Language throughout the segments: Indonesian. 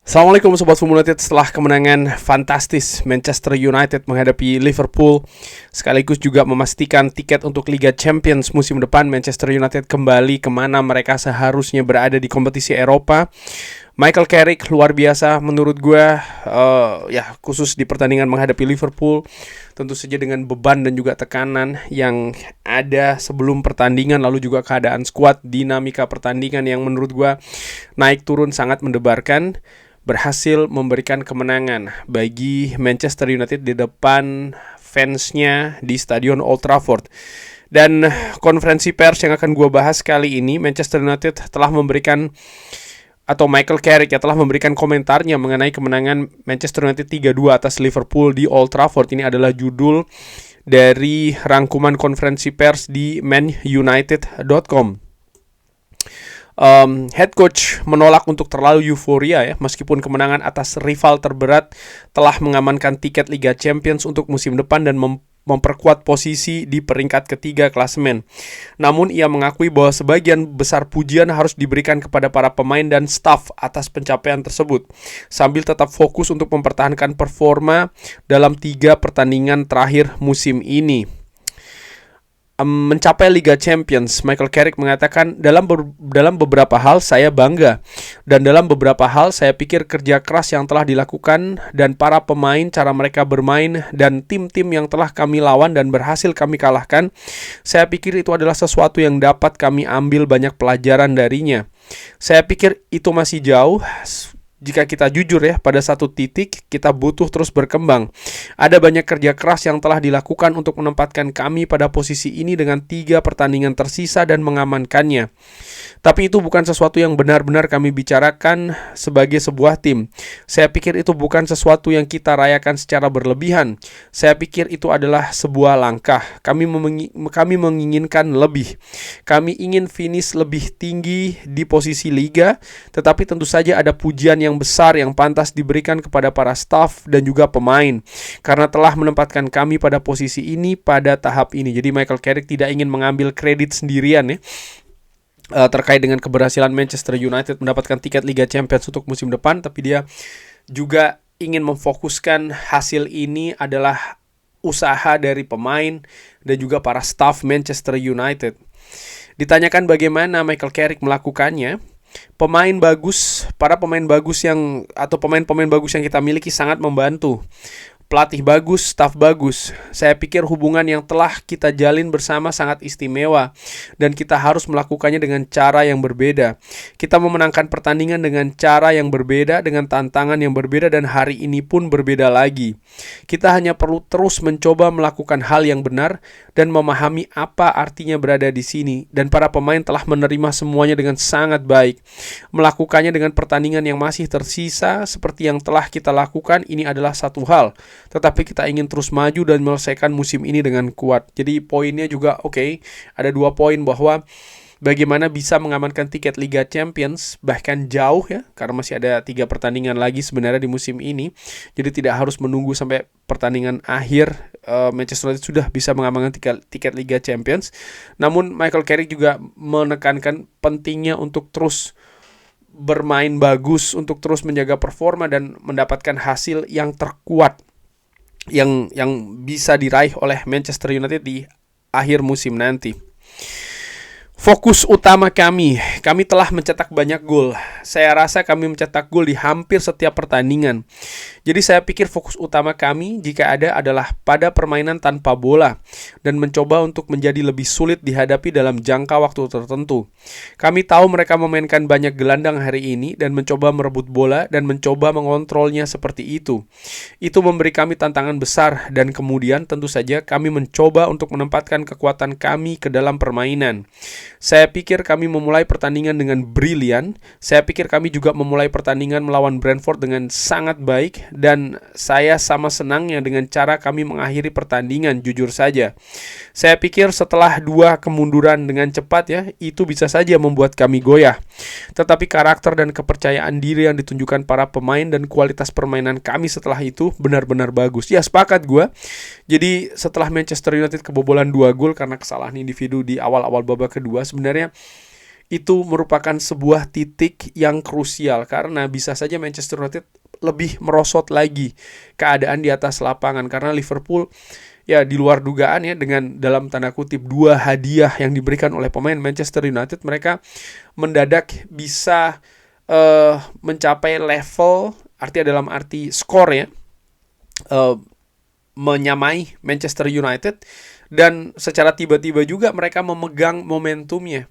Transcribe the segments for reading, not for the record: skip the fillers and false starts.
Assalamualaikum Sobat Full United. Setelah kemenangan fantastis Manchester United menghadapi Liverpool, sekaligus juga memastikan tiket untuk Liga Champions musim depan, Manchester United kembali kemana mereka seharusnya berada di kompetisi Eropa. Michael Carrick luar biasa menurut gue, khusus di pertandingan menghadapi Liverpool. Tentu saja dengan beban dan juga tekanan yang ada sebelum pertandingan, lalu juga keadaan skuad, dinamika pertandingan yang menurut gue naik turun sangat mendebarkan, berhasil memberikan kemenangan bagi Manchester United di depan fansnya di Stadion Old Trafford. Dan konferensi pers yang akan gue bahas kali ini, Manchester United telah memberikan, atau Michael Carrick telah memberikan komentarnya mengenai kemenangan Manchester United 3-2 atas Liverpool di Old Trafford. Ini adalah judul dari rangkuman konferensi pers di manunited.com. Head coach menolak untuk terlalu euforia ya, meskipun kemenangan atas rival terberat telah mengamankan tiket Liga Champions untuk musim depan dan memperkuat posisi di peringkat ketiga klasemen. Namun ia mengakui bahwa sebagian besar pujian harus diberikan kepada para pemain dan staf atas pencapaian tersebut, sambil tetap fokus untuk mempertahankan performa dalam 3 pertandingan terakhir musim ini. Mencapai Liga Champions, Michael Carrick mengatakan, dalam beberapa hal saya bangga, dan dalam beberapa hal saya pikir kerja keras yang telah dilakukan dan para pemain, cara mereka bermain, dan tim-tim yang telah kami lawan dan berhasil kami kalahkan, saya pikir itu adalah sesuatu yang dapat kami ambil banyak pelajaran darinya. Saya pikir itu masih jauh. Jika kita jujur ya, pada satu titik kita butuh terus berkembang. Ada banyak kerja keras yang telah dilakukan untuk menempatkan kami pada posisi ini dengan 3 pertandingan tersisa dan mengamankannya. Tapi itu bukan sesuatu yang benar-benar kami bicarakan sebagai sebuah tim. Saya pikir itu bukan sesuatu yang kita rayakan secara berlebihan. Saya pikir itu adalah sebuah langkah. Kami menginginkan lebih. Kami ingin finish lebih tinggi di posisi liga, tetapi tentu saja ada pujian yang besar yang pantas diberikan kepada para staf dan juga pemain karena telah menempatkan kami pada posisi ini pada tahap ini. Jadi Michael Carrick tidak ingin mengambil kredit sendirian ya, terkait dengan keberhasilan Manchester United mendapatkan tiket Liga Champions untuk musim depan, tapi dia juga ingin memfokuskan hasil ini adalah usaha dari pemain dan juga para staf Manchester United. Ditanyakan bagaimana Michael Carrick melakukannya, para pemain bagus atau pemain-pemain bagus yang kita miliki sangat membantu. Pelatih bagus, staf bagus. Saya pikir hubungan yang telah kita jalin bersama sangat istimewa dan kita harus melakukannya dengan cara yang berbeda. Kita memenangkan pertandingan dengan cara yang berbeda, dengan tantangan yang berbeda, dan hari ini pun berbeda lagi. Kita hanya perlu terus mencoba melakukan hal yang benar dan memahami apa artinya berada di sini, dan para pemain telah menerima semuanya dengan sangat baik. Melakukannya dengan pertandingan yang masih tersisa seperti yang telah kita lakukan, ini adalah satu hal. Tetapi kita ingin terus maju dan menyelesaikan musim ini dengan kuat. Jadi poinnya juga oke. Ada 2 poin bahwa bagaimana bisa mengamankan tiket Liga Champions, bahkan jauh ya, karena masih ada 3 pertandingan lagi sebenarnya di musim ini. Jadi tidak harus menunggu sampai pertandingan akhir Manchester United sudah bisa mengamankan tiket Liga Champions. Namun Michael Carrick juga menekankan pentingnya untuk terus bermain bagus, untuk terus menjaga performa dan mendapatkan hasil yang terkuat yang bisa diraih oleh Manchester United di akhir musim nanti. Fokus utama kami telah mencetak banyak gol. Saya rasa kami mencetak gol di hampir setiap pertandingan. Jadi saya pikir fokus utama kami jika ada adalah pada permainan tanpa bola dan mencoba untuk menjadi lebih sulit dihadapi dalam jangka waktu tertentu. Kami tahu mereka memainkan banyak gelandang hari ini dan mencoba merebut bola dan mencoba mengontrolnya seperti itu. Itu memberi kami tantangan besar dan kemudian tentu saja kami mencoba untuk menempatkan kekuatan kami ke dalam permainan. Saya pikir kami memulai pertandingan dengan brilian. Saya pikir kami juga memulai pertandingan melawan Brentford dengan sangat baik, dan saya sama senangnya dengan cara kami mengakhiri pertandingan, jujur saja. Saya pikir setelah 2 kemunduran dengan cepat ya, itu bisa saja membuat kami goyah. Tetapi karakter dan kepercayaan diri yang ditunjukkan para pemain dan kualitas permainan kami setelah itu benar-benar bagus. Ya, sepakat gue. Jadi setelah Manchester United kebobolan 2 gol karena kesalahan individu di awal-awal babak kedua, sebenarnya itu merupakan sebuah titik yang krusial karena bisa saja Manchester United lebih merosot lagi keadaan di atas lapangan karena Liverpool ya di luar dugaan ya dengan dalam tanda kutip 2 hadiah yang diberikan oleh pemain Manchester United, mereka mendadak bisa mencapai level artinya dalam arti skor ya, eh, menyamai Manchester United dan secara tiba-tiba juga mereka memegang momentumnya.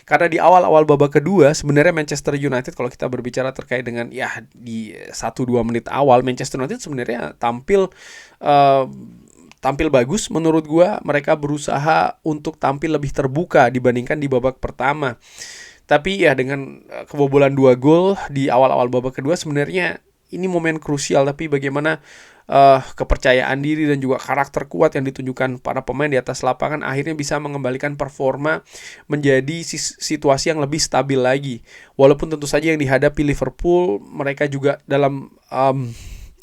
Karena di awal-awal babak kedua sebenarnya Manchester United kalau kita berbicara terkait dengan ya di 1-2 menit awal Manchester United sebenarnya eh, tampil bagus menurut gua. Mereka berusaha untuk tampil lebih terbuka dibandingkan di babak pertama. Tapi ya dengan kebobolan 2 gol di awal-awal babak kedua sebenarnya ini momen krusial, tapi bagaimana kepercayaan diri dan juga karakter kuat yang ditunjukkan para pemain di atas lapangan akhirnya bisa mengembalikan performa menjadi situasi yang lebih stabil lagi. Walaupun tentu saja yang dihadapi Liverpool, mereka juga dalam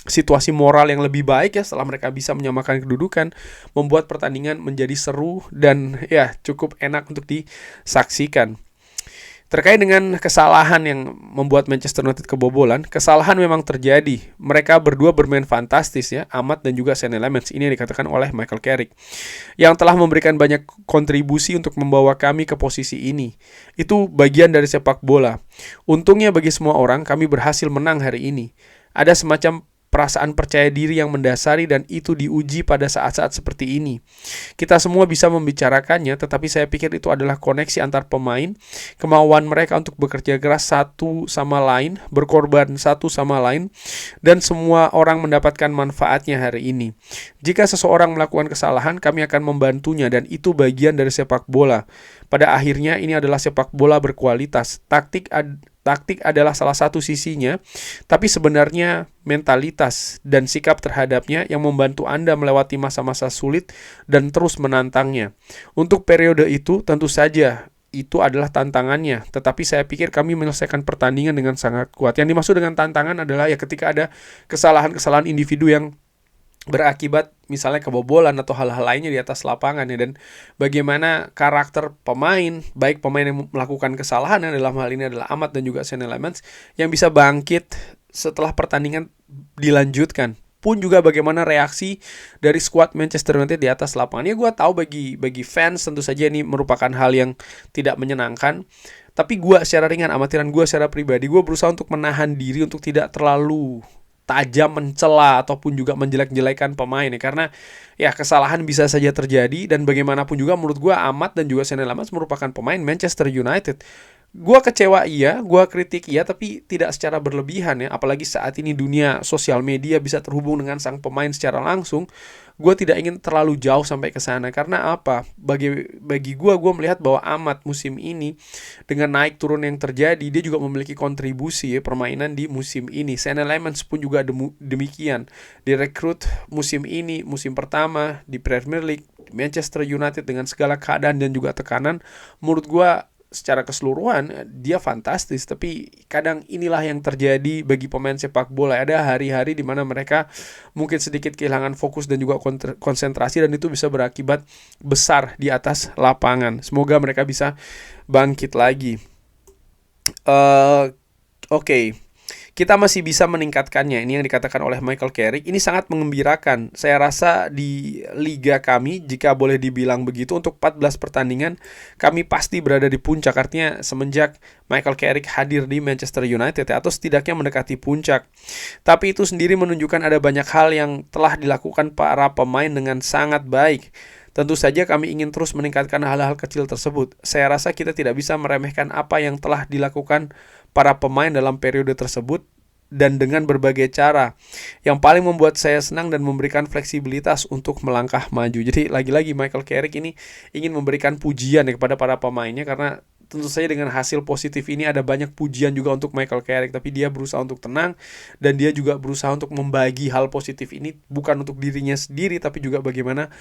situasi moral yang lebih baik ya setelah mereka bisa menyamakan kedudukan, membuat pertandingan menjadi seru dan ya cukup enak untuk disaksikan. Terkait dengan kesalahan yang membuat Manchester United kebobolan, kesalahan memang terjadi. Mereka berdua bermain fantastis ya, Ahmad dan juga Sean Lamens. Ini yang dikatakan oleh Michael Carrick, yang telah memberikan banyak kontribusi untuk membawa kami ke posisi ini. Itu bagian dari sepak bola. Untungnya bagi semua orang, kami berhasil menang hari ini. Ada semacam perasaan percaya diri yang mendasari dan itu diuji pada saat-saat seperti ini. Kita semua bisa membicarakannya, tetapi saya pikir itu adalah koneksi antar pemain, kemauan mereka untuk bekerja keras satu sama lain, berkorban satu sama lain, dan semua orang mendapatkan manfaatnya hari ini. Jika seseorang melakukan kesalahan, kami akan membantunya dan itu bagian dari sepak bola. Pada akhirnya ini adalah sepak bola berkualitas. Taktik adalah salah satu sisinya, tapi sebenarnya mentalitas dan sikap terhadapnya yang membantu Anda melewati masa-masa sulit dan terus menantangnya. Untuk periode itu, tentu saja itu adalah tantangannya, tetapi saya pikir kami menyelesaikan pertandingan dengan sangat kuat. Yang dimaksud dengan tantangan adalah ya ketika ada kesalahan-kesalahan individu yang berakibat misalnya kebobolan atau hal-hal lainnya di atas lapangan ya, dan bagaimana karakter pemain, baik pemain yang melakukan kesalahan yang dalam hal ini adalah Ahmad dan juga Sean Lamens, yang bisa bangkit setelah pertandingan dilanjutkan, pun juga bagaimana reaksi dari skuad Manchester United di atas lapangan. Ya gue tahu bagi fans tentu saja ini merupakan hal yang tidak menyenangkan, tapi gue secara ringan, amatiran gue secara pribadi, gue berusaha untuk menahan diri untuk tidak terlalu tajam mencela ataupun juga menjelek-jelekan pemain ya, karena ya kesalahan bisa saja terjadi dan bagaimanapun juga menurut gue Ahmad dan juga Sean Lamens merupakan pemain Manchester United. Gue kecewa iya, gue kritik iya, tapi tidak secara berlebihan ya, apalagi saat ini dunia sosial media bisa terhubung dengan sang pemain secara langsung. Gue tidak ingin terlalu jauh sampai ke sana karena apa? Bagi gue melihat bahwa Ahmad musim ini dengan naik turun yang terjadi, dia juga memiliki kontribusi ya, permainan di musim ini. Sean Lamens pun juga demikian. Direkrut musim ini, musim pertama di Premier League Manchester United dengan segala keadaan dan juga tekanan, menurut gue secara keseluruhan dia fantastis. Tapi kadang inilah yang terjadi bagi pemain sepak bola. Ada hari-hari di mana mereka mungkin sedikit kehilangan fokus dan juga konsentrasi, dan itu bisa berakibat besar di atas lapangan. Semoga mereka bisa bangkit lagi. Oke. Kita masih bisa meningkatkannya. Ini yang dikatakan oleh Michael Carrick. Ini sangat mengembirakan. Saya rasa di liga kami, jika boleh dibilang begitu, untuk 14 pertandingan kami pasti berada di puncak. Artinya semenjak Michael Carrick hadir di Manchester United atau setidaknya mendekati puncak. Tapi itu sendiri menunjukkan ada banyak hal yang telah dilakukan para pemain dengan sangat baik. Tentu saja kami ingin terus meningkatkan hal-hal kecil tersebut. Saya rasa kita tidak bisa meremehkan apa yang telah dilakukan para pemain dalam periode tersebut dan dengan berbagai cara. Yang paling membuat saya senang dan memberikan fleksibilitas untuk melangkah maju. Jadi lagi-lagi Michael Carrick ini ingin memberikan pujian kepada para pemainnya, karena tentu saja dengan hasil positif ini ada banyak pujian juga untuk Michael Carrick, tapi dia berusaha untuk tenang dan dia juga berusaha untuk membagi hal positif ini bukan untuk dirinya sendiri tapi juga bagaimana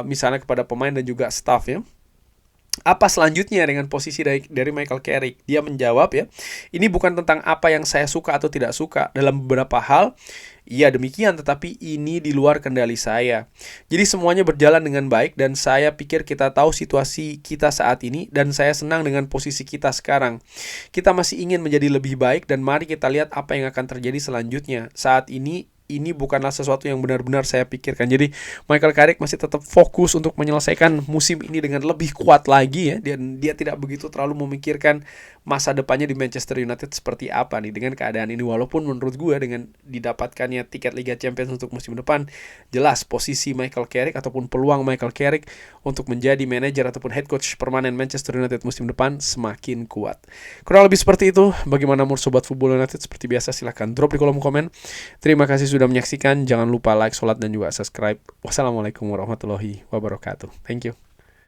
misalnya kepada pemain dan juga staff ya. Apa selanjutnya dengan posisi dari Michael Carrick? Dia menjawab ya, ini bukan tentang apa yang saya suka atau tidak suka. Dalam beberapa hal, iya demikian, tetapi ini di luar kendali saya. Jadi semuanya berjalan dengan baik dan saya pikir kita tahu situasi kita saat ini dan saya senang dengan posisi kita sekarang. Kita masih ingin menjadi lebih baik dan mari kita lihat apa yang akan terjadi selanjutnya. Saat ini bukanlah sesuatu yang benar-benar saya pikirkan. Jadi Michael Carrick masih tetap fokus untuk menyelesaikan musim ini dengan lebih kuat lagi ya. Dan dia tidak begitu terlalu memikirkan masa depannya di Manchester United seperti apa nih dengan keadaan ini. Walaupun menurut gue dengan didapatkannya tiket Liga Champions untuk musim depan, jelas posisi Michael Carrick ataupun peluang Michael Carrick untuk menjadi manajer ataupun head coach permanen Manchester United musim depan semakin kuat. Kurang lebih seperti itu. Bagaimana menurut Sobat Football United? Seperti biasa silahkan drop di kolom komen. Terima kasih sudah menyaksikan. Jangan lupa like, sholat, dan juga subscribe. Wassalamualaikum warahmatullahi wabarakatuh. Thank you.